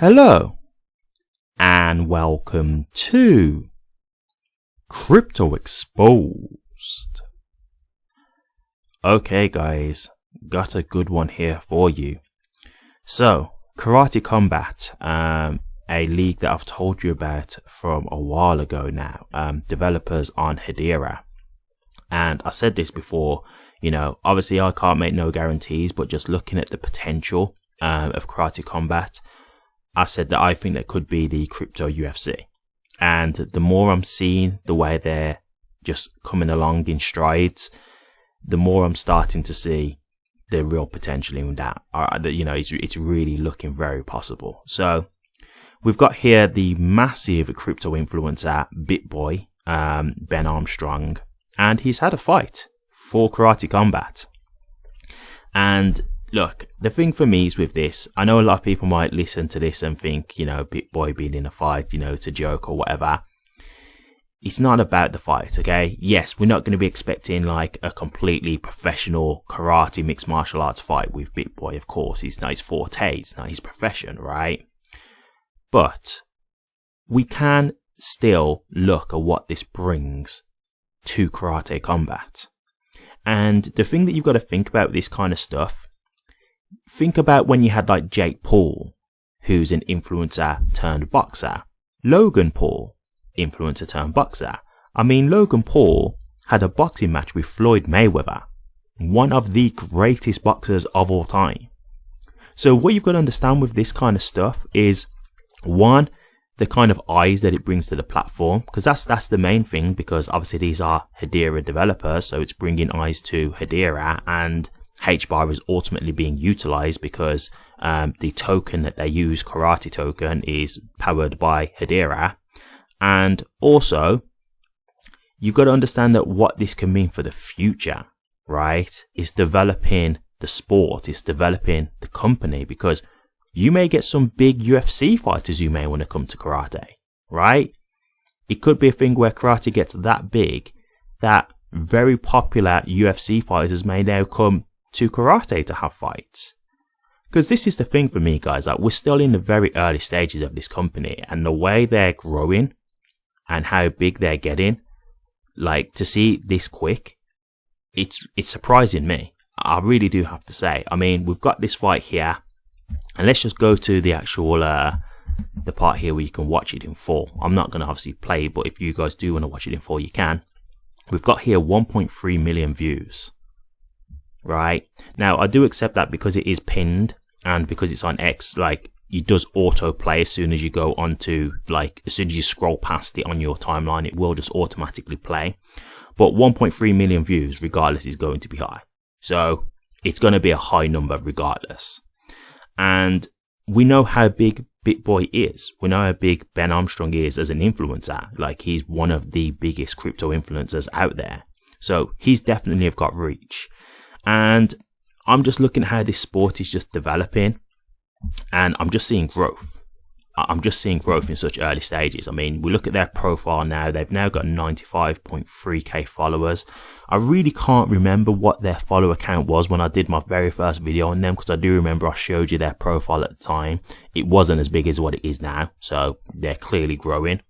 Hello and welcome to Crypto Exposed. Okay guys, got a good one here for you. So, Karate Combat, a league that I've told you about from a while ago now, developers on Hedera. And I said this before, you know, obviously I can't make no guarantees, but just looking at the potential of Karate Combat, I said that I think that could be the crypto UFC. And the more I'm seeing the way they're just coming along in strides, the more I'm starting to see the real potential in that. You know, it's really looking very possible. So we've got here the massive crypto influencer BitBoy, Ben Armstrong, and he's had a fight for Karate Combat. And look, the thing for me is with this, I know a lot of people might listen to this and think, you know, BitBoy being in a fight, you know, it's a joke or whatever. It's not about the fight, okay? Yes, we're not going to be expecting like a completely professional karate mixed martial arts fight with BitBoy, of course. It's not his forte, it's not his profession, right? But we can still look at what this brings to Karate Combat. And the thing that you've got to think about with this kind of stuff, think about when you had like Jake Paul, who's an influencer turned boxer. Logan Paul, influencer turned boxer. I mean, Logan Paul had a boxing match with Floyd Mayweather, one of the greatest boxers of all time. So what you've got to understand with this kind of stuff is, one, the kind of eyes that it brings to the platform, because that's the main thing, because obviously these are Hedera developers, so it's bringing eyes to Hedera, and HBAR is ultimately being utilized because the token that they use, Karate token, is powered by Hedera. And also, you've got to understand that what this can mean for the future, right? Is developing the sport, is developing the company, because you may get some big UFC fighters who may want to come to karate, right? It could be a thing where karate gets that big that very popular UFC fighters may now come to karate to have fights. Because this is the thing for me, guys, like we're still in the very early stages of this company, and the way they're growing and how big they're getting, like to see this quick, it's surprising me. I really do have to say. I mean, we've got this fight here. And let's just go to the actual the part here where you can watch it in full. I'm not going to obviously play, but if you guys do want to watch it in full, you can. We've got here 1.3 million views. Right? Now, I do accept that because it is pinned and because it's on X, like, it does autoplay as soon as you go onto, like, as soon as you scroll past it on your timeline, it will just automatically play. But 1.3 million views, regardless, is going to be high. So, it's going to be a high number regardless. And we know how big BitBoy is. We know how big Ben Armstrong is as an influencer. Like, he's one of the biggest crypto influencers out there. So he's definitely have got reach. And I'm just looking at how this sport is just developing. And I'm just seeing growth. I'm just seeing growth in such early stages. I mean, we look at their profile now. They've now got 95.3k followers. I really can't remember what their follower count was when I did my very first video on them, because I do remember I showed you their profile at the time. It wasn't as big as what it is now. So they're clearly growing.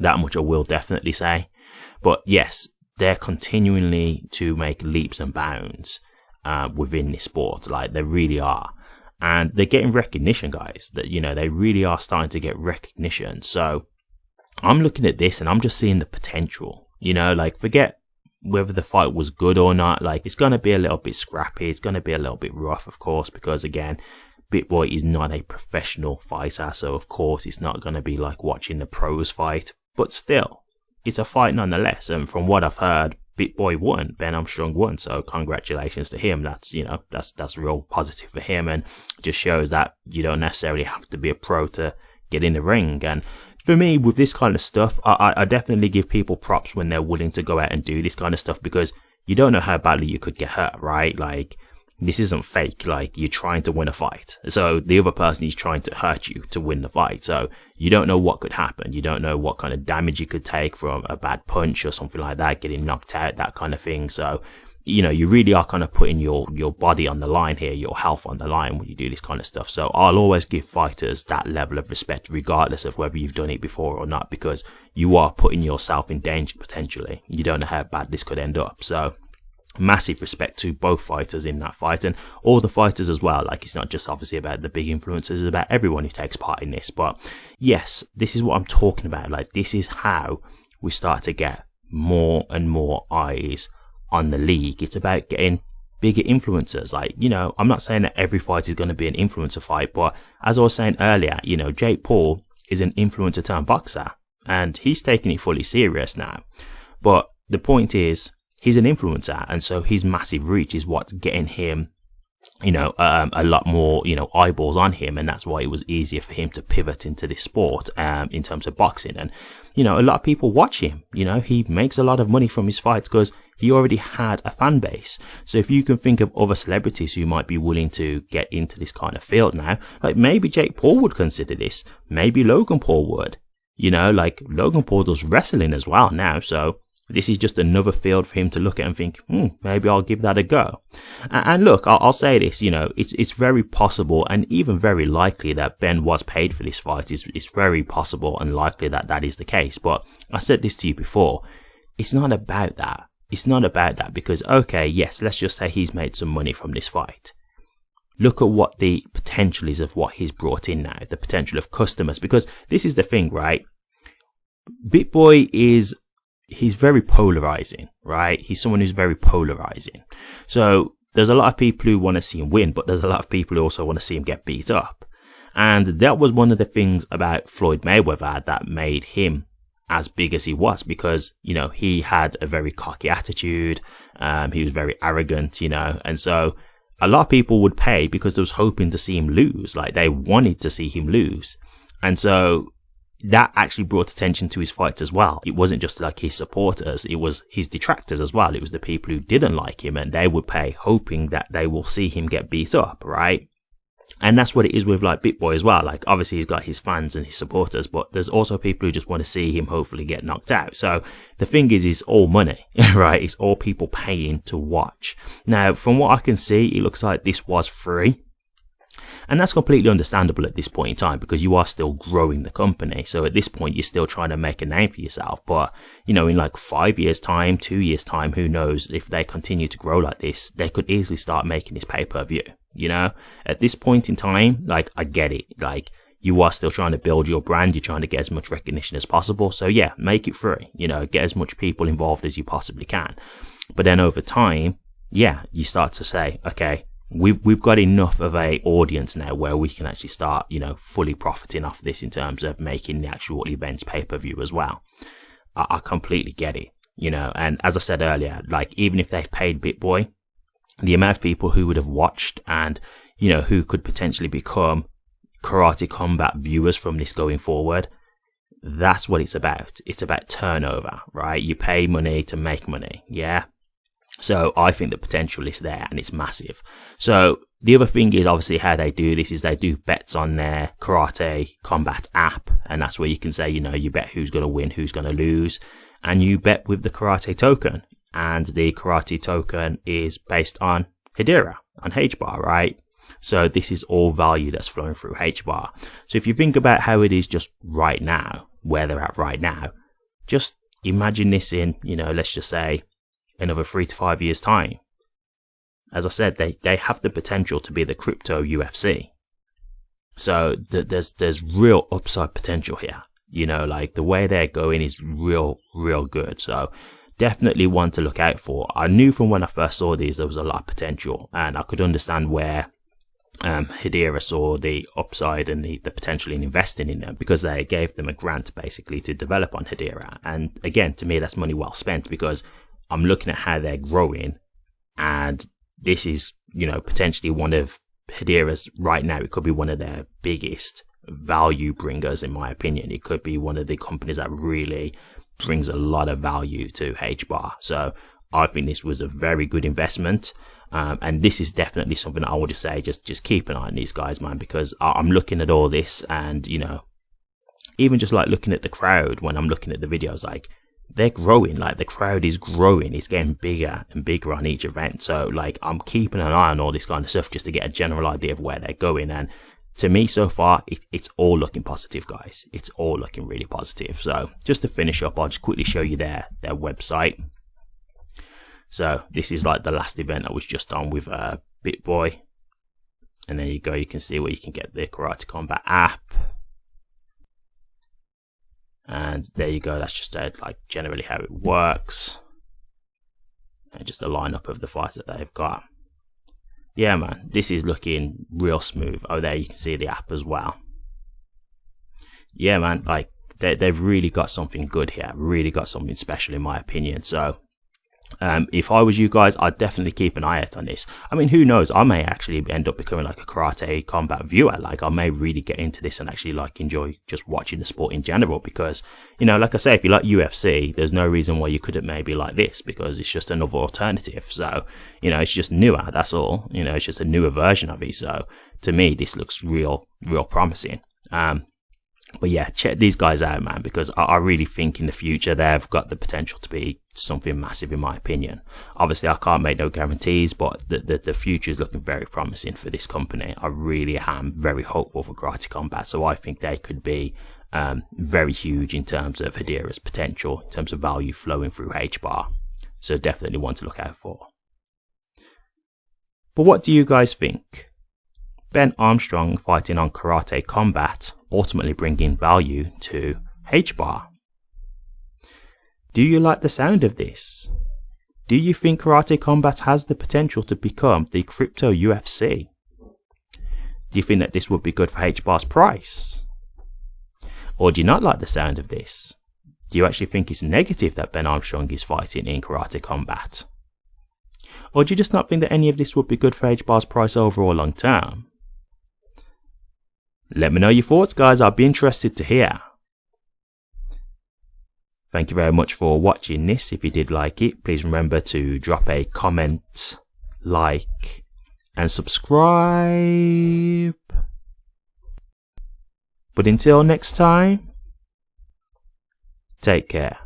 That much I will definitely say. But yes, they're continually to make leaps and bounds within this sport. Like, they really are. And they're getting recognition, guys. That, you know, they really are starting to get recognition. So I'm looking at this and I'm just seeing the potential. You know, like, forget whether the fight was good or not. Like, it's going to be a little bit scrappy. It's going to be a little bit rough, of course, because again, BitBoy is not a professional fighter. So of course, it's not going to be like watching the pros fight. But still, it's a fight nonetheless. And from what I've heard, BitBoy won, Ben Armstrong won, so congratulations to him. That's, you know, that's real positive for him, and just shows that you don't necessarily have to be a pro to get in the ring. And for me, with this kind of stuff, I definitely give people props when they're willing to go out and do this kind of stuff, because you don't know how badly you could get hurt, right? Like, this isn't fake. Like, you're trying to win a fight, so the other person is trying to hurt you to win the fight. So you don't know what could happen. You don't know what kind of damage you could take from a bad punch or something like that, getting knocked out, that kind of thing. So you know, you really are kind of putting your body on the line here, your health on the line when you do this kind of stuff. So I'll always give fighters that level of respect, regardless of whether you've done it before or not, because you are putting yourself in danger potentially. You don't know how bad this could end up. So massive respect to both fighters in that fight, and all the fighters as well. Like, it's not just obviously about the big influencers, it's about everyone who takes part in this. But yes, this is what I'm talking about. Like, this is how we start to get more and more eyes on the league. It's about getting bigger influencers. Like, you know, I'm not saying that every fight is going to be an influencer fight, but as I was saying earlier, you know, Jake Paul is an influencer turned boxer, and he's taking it fully serious now. But the point is, he's an influencer, and so his massive reach is what's getting him, you know, a lot more, you know, eyeballs on him, and that's why it was easier for him to pivot into this sport, in terms of boxing. And, you know, a lot of people watch him. You know, he makes a lot of money from his fights because he already had a fan base. So if you can think of other celebrities who might be willing to get into this kind of field now, like maybe Jake Paul would consider this, maybe Logan Paul would, you know, like Logan Paul does wrestling as well now. So this is just another field for him to look at and think, maybe I'll give that a go. And look, I'll say this, you know, it's very possible and even very likely that Ben was paid for this fight. It's very possible and likely that that is the case. But I said this to you before, it's not about that. It's not about that because, okay, yes, let's just say he's made some money from this fight. Look at what the potential is of what he's brought in now, the potential of customers, because this is the thing, right? BitBoy he's very polarizing, right? He's someone who's very polarizing. So there's a lot of people who want to see him win, but there's a lot of people who also want to see him get beat up. And that was one of the things about Floyd Mayweather that made him as big as he was, because, you know, he had a very cocky attitude. He was very arrogant, you know, and so a lot of people would pay because they was hoping to see him lose. Like, they wanted to see him lose. And so that actually brought attention to his fights as well. It wasn't just like his supporters, it was his detractors as well. It was the people who didn't like him, and they would pay hoping that they will see him get beat up, right? And that's what it is with like BitBoy as well. Like, obviously he's got his fans and his supporters, but there's also people who just want to see him hopefully get knocked out. So the thing is, it's all money, right? It's all people paying to watch. Now, from what I can see, it looks like this was free. And that's completely understandable at this point in time because you are still growing the company. So at this point, you're still trying to make a name for yourself. But, you know, in like 5 years time, 2 years time, who knows, if they continue to grow like this, they could easily start making this pay-per-view. You know, at this point in time, like, I get it. Like, you are still trying to build your brand. You're trying to get as much recognition as possible. So yeah, make it free, you know, get as much people involved as you possibly can. But then over time, yeah, you start to say, okay, we've got enough of a audience now where we can actually start, you know, fully profiting off this in terms of making the actual events pay-per-view as well. I completely get it, you know, and as I said earlier, like, even if they've paid BitBoy, the amount of people who would have watched and, you know, who could potentially become Karate Combat viewers from this going forward, that's what it's about. It's about turnover, right? You pay money to make money, yeah? So I think the potential is there and it's massive. So the other thing is obviously how they do this is they do bets on their Karate Combat app, and that's where you can say, you know, you bet who's going to win, who's going to lose, and you bet with the Karate token. And the Karate token is based on Hedera, on HBAR, right? So this is all value that's flowing through HBAR. So if you think about how it is just right now, where they're at right now, just imagine this in, you know, let's just say another 3 to 5 years time. As I said, they have the potential to be the crypto UFC. So there's real upside potential here. You know, like, the way they're going is real good. So definitely one to look out for. I knew from when I first saw these there was a lot of potential, and I could understand where Hedera saw the upside and the potential in investing in them, because they gave them a grant basically to develop on Hedera. And again, to me, that's money well spent, because I'm looking at how they're growing, and this is, you know, potentially one of Hedera's right now. It could be one of their biggest value bringers, in my opinion. It could be one of the companies that really brings a lot of value to HBAR. So I think this was a very good investment. And this is definitely something that I would just say, just keep an eye on these guys, man, because I'm looking at all this, and, you know, even just like looking at the crowd when I'm looking at the videos, like, they're growing. Like, the crowd is growing. It's getting bigger and bigger on each event. So, like, I'm keeping an eye on all this kind of stuff just to get a general idea of where they're going. And to me, so far, it's all looking positive, guys. It's all looking really positive. So, just to finish up, I'll just quickly show you their website. So, this is like the last event I was just on with BitBoy. And there you go. You can see where you can get the Karate Combat app. And there you go. That's just like generally how it works. And just a lineup of the fights that they've got. Yeah, man, this is looking real smooth. Oh, there you can see the app as well. Yeah, man, like they've really got something good here. Really got something special in my opinion. So if I was you guys, I'd definitely keep an eye out on this. I mean, who knows? I may actually end up becoming like a karate combat viewer. Like, I may really get into this and actually like enjoy just watching the sport in general, because, you know, like I say, if you like UFC, there's no reason why you couldn't maybe like this, because it's just another alternative. So, you know, it's just newer. That's all. You know, it's just a newer version of it. So to me, this looks real promising. But yeah, check these guys out, man, because I really think in the future they've got the potential to be something massive, in my opinion. Obviously, I can't make no guarantees, but the future is looking very promising for this company. I really am very hopeful for Karate Combat, so I think they could be very huge in terms of Hedera's potential, in terms of value flowing through HBAR. So definitely one to look out for. But what do you guys think? Ben Armstrong fighting on Karate Combat, ultimately bringing value to HBAR. Do you like the sound of this? Do you think Karate Combat has the potential to become the crypto UFC? Do you think that this would be good for HBAR's price? Or do you not like the sound of this? Do you actually think it's negative that Ben Armstrong is fighting in Karate Combat? Or do you just not think that any of this would be good for HBAR's price overall long term? Let me know your thoughts, guys. I'd be interested to hear. Thank you very much for watching this. If you did like it, please remember to drop a comment, like, and subscribe. But until next time, take care.